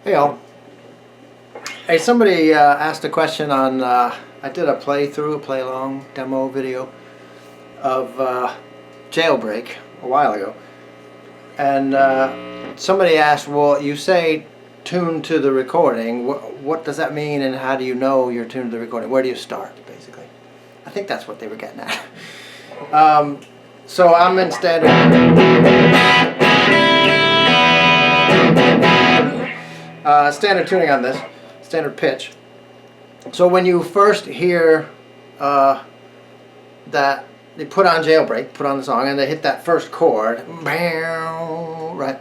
Hey all. Hey, somebody asked a question on, I did a play along demo video of Jailbreak a while ago. And somebody asked, well, you say tuned to the recording. What does that mean, and how do you know you're tuned to the recording? Where do you start, basically? I think that's what they were getting at. So I'm in standard tuning on this, standard pitch. So when you first hear that they put on Jailbreak, put on the song, and they hit that first chord, right?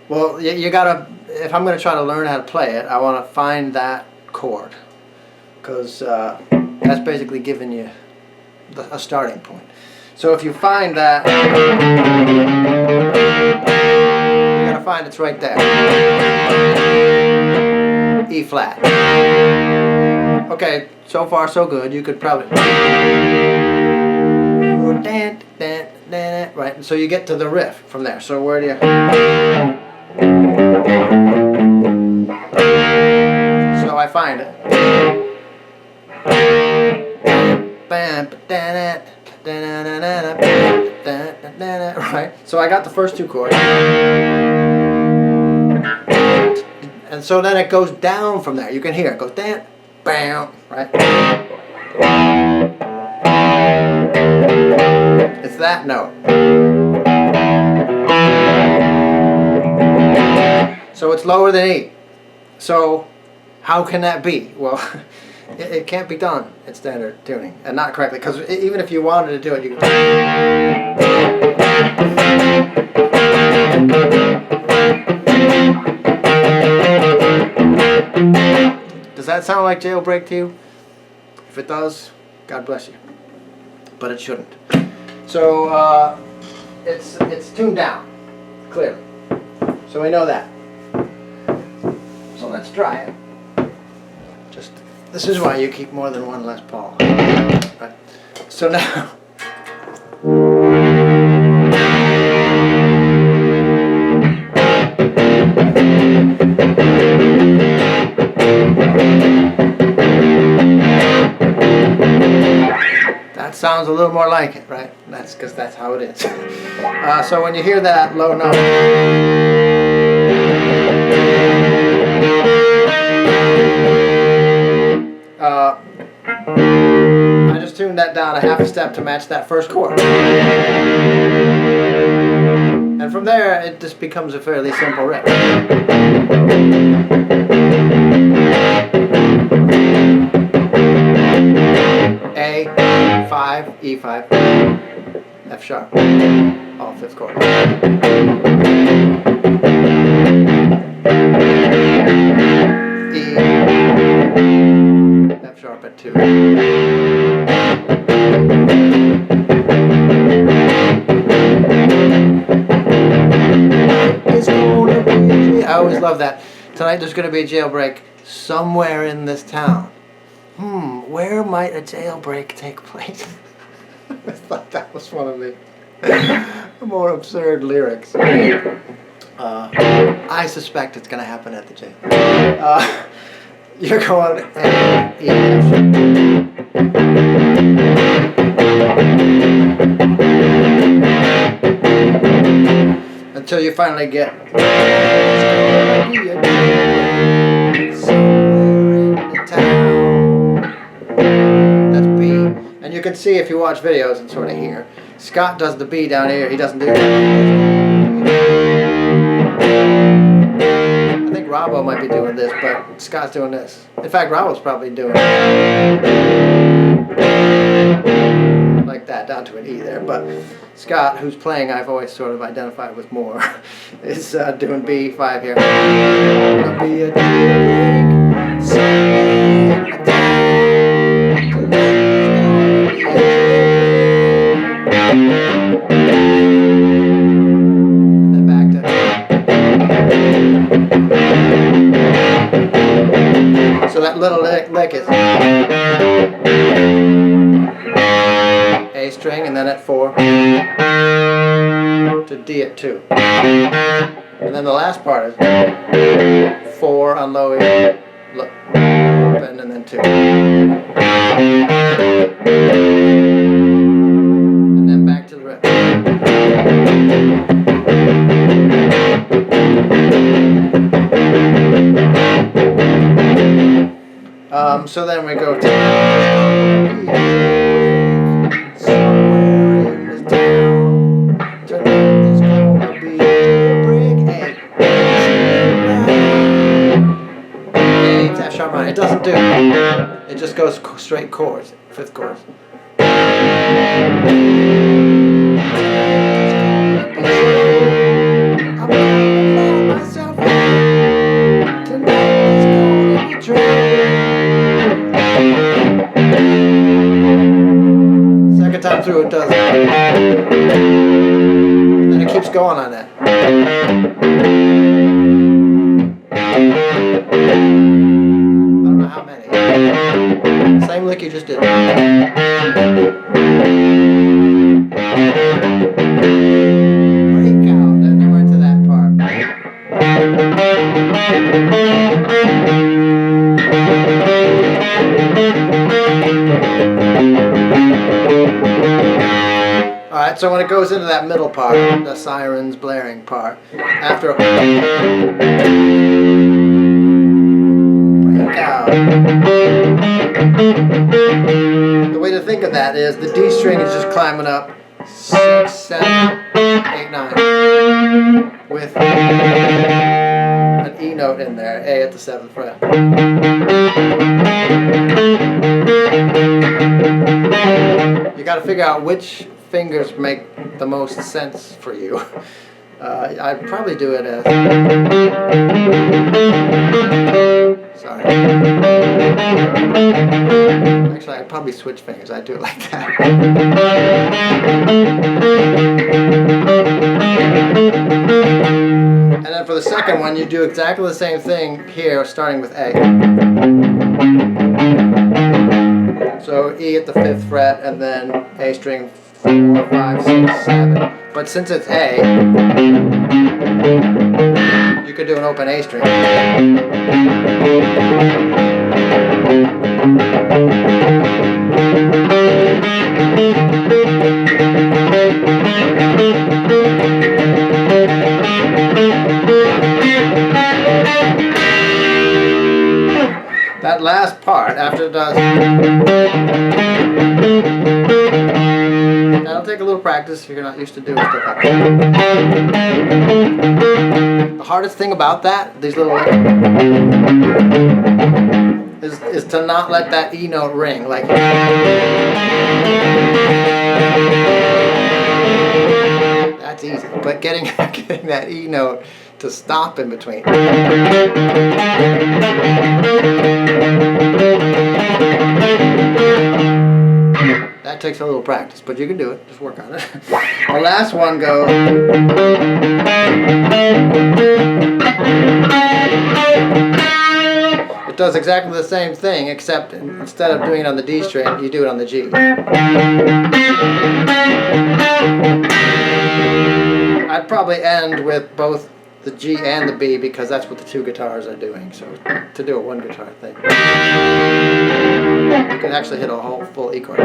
Well, you gotta, if I'm gonna try to learn how to play it, I want to find that chord, because that's basically giving you a starting point. So if you find that, you gotta find it's right there. E flat. Okay, so far so good. You could probably right, and so you get to the riff from there. So where do you? So I find it. Right. So I got the first two chords. And so then it goes down from there. You can hear it. It goes down, bam, right? It's that note. So it's lower than E. So how can that be? Well, it can't be done in standard tuning, and not correctly, because even if you wanted to do it, you could. Does that sound like Jailbreak to you? If it does, God bless you. But it shouldn't. So it's tuned down, clearly. So we know that. So let's try it. This is why you keep more than one Les Paul. Right. So now. That sounds a little more like it, right? That's because that's how it is. So when you hear that low note, I just tuned that down a half a step to match that first chord. And from there, it just becomes a fairly simple riff. A5, E5, F sharp, all fifth chord. E, F sharp at 2. I always love that. Tonight there's going to be a jailbreak somewhere in this town. Where might a jailbreak take place? I thought that was one of the more absurd lyrics. I suspect it's going to happen at the jail. You're going A, E, F. Until you finally get and you can see if you watch videos and sort of hear. Scott does the B down here. He doesn't do that. I think Robbo might be doing this, but Scott's doing this. In fact, Robbo's probably doing like that, down to an E there. But Scott, who's playing, I've always sort of identified with more, is doing B5 here. Gonna be a and back to. So that little lick is A string, and then at 4 to D at 2. And then the last part is 4 on low E, open, and then 2. And then back to the riff. So then we go to somewhere in this town. Tonight there's gonna be jailbreak. A to F sharp minor. It doesn't do. It just goes straight chords, 5th chords. Time through it does it. And then it keeps going on that. I don't know how many. Same lick you just did. Break out. Then we're into that part. Alright, so when it goes into that middle part, the sirens blaring part, after break out. The way to think of that is the D string is just climbing up 6, 7, 8, 9 with an E note in there, A at the 7th fret. You got to figure out which fingers make the most sense for you. I'd probably do it as... Sorry. Actually, I'd probably switch fingers. I'd do it like that. And then for the second one, you do exactly the same thing here, starting with A. So E at the 5th fret, and then A string 4, 5, 6, 7. But since it's A, you could do an open A string. That last part, after it does... That'll take a little practice if you're not used to doing stuff like that. The hardest thing about that, these little... is to not let that E note ring. Like... That's easy. But getting that E note to stop in between. That takes a little practice, but you can do it. Just work on it. The last one goes... It does exactly the same thing, except instead of doing it on the D string, you do it on the G. I'd probably end with both the G and the B because that's what the 2 guitars are doing. So to do a 1 guitar thing, you can actually hit a whole full E chord.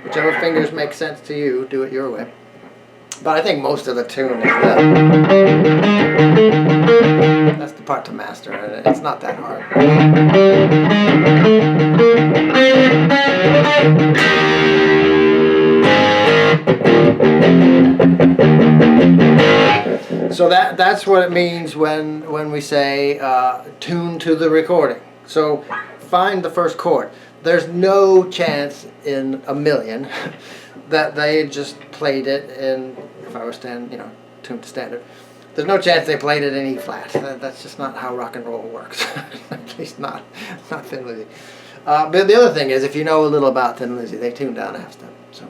Whichever fingers make sense to you, do it your way. But I think most of the tune is that. That's the part to master, and it's not that hard. So that's what it means when we say tune to the recording. So find the first chord. There's no chance in a million that they just played it in, if I was tuned to standard. There's no chance they played it in E flat. That's just not how rock and roll works. At least not Thin Lizzy. But the other thing is, if you know a little about Thin Lizzy, they tune down a half step. So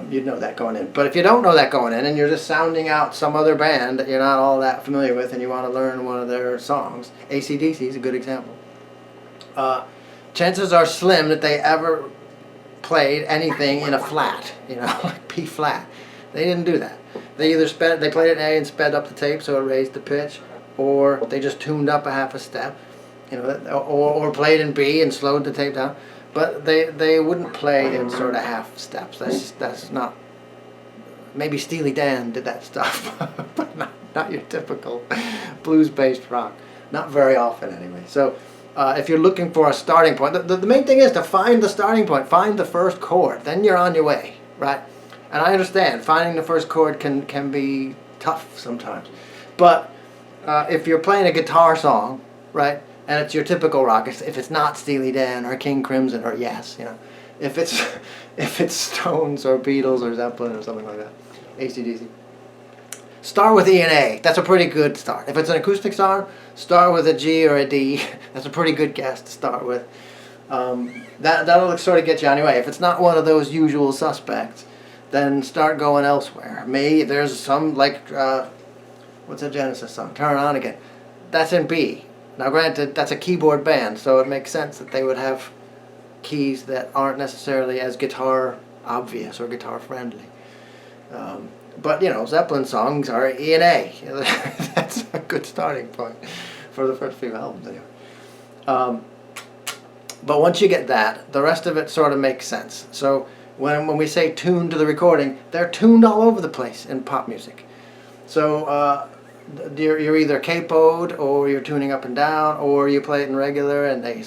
you'd know that going in. But if you don't know that going in, and you're just sounding out some other band that you're not all that familiar with, and you want to learn one of their songs, AC/DC is a good example. Chances are slim that they ever played anything in a flat, you know, like P flat. They didn't do that. They either they played it in A and sped up the tape so it raised the pitch, or they just tuned up a half a step, you know, or played in B and slowed the tape down. But they wouldn't play in sort of half steps. That's not. Maybe Steely Dan did that stuff, but not your typical blues-based rock. Not very often, anyway. So, if you're looking for a starting point, the main thing is to find the starting point, find the first chord. Then you're on your way, right? And I understand finding the first chord can be tough sometimes, but if you're playing a guitar song, right, and it's your typical rock, if it's not Steely Dan or King Crimson or Yes, you know, if it's Stones or Beatles or Zeppelin or something like that, AC/DC. Start with E and A. That's a pretty good start. If it's an acoustic song, start with a G or a D. That's a pretty good guess to start with. That'll sort of get you on your way. If it's not one of those usual suspects, then start going elsewhere. There's some like what's a Genesis song? Turn On Again. That's in B. Now, granted, that's a keyboard band, so it makes sense that they would have keys that aren't necessarily as guitar obvious or guitar friendly. But, you know, Zeppelin songs are E and A. That's a good starting point for the first few albums, anyway. But once you get that, the rest of it sort of makes sense. So when we say tuned to the recording, they're tuned all over the place in pop music. So you're either capoed, or you're tuning up and down, or you play it in regular and they,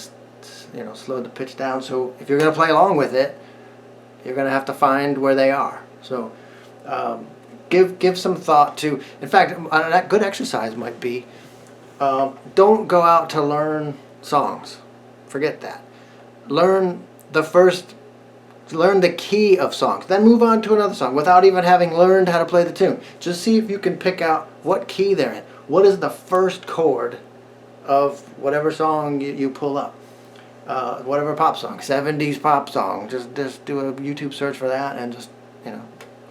you know, slow the pitch down. So if you're going to play along with it, you're going to have to find where they are. So give some thought to. In fact, a good exercise might be don't go out to learn songs. Forget that. Learn the key of songs, then move on to another song without even having learned how to play the tune. Just see if you can pick out what key they're in. What is the first chord of whatever song you pull up? Whatever pop song, 70s pop song. Just do a YouTube search for that and just, you know,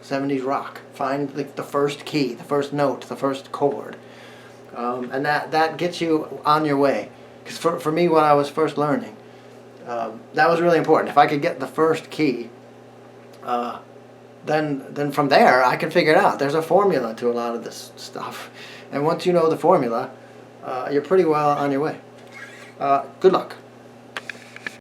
70s rock. Find the first key, the first note, the first chord, and that gets you on your way. Because for me, when I was first learning, that was really important. If I could get the first key, then from there I can figure it out. There's a formula to a lot of this stuff, and once you know the formula, you're pretty well on your way. Good luck.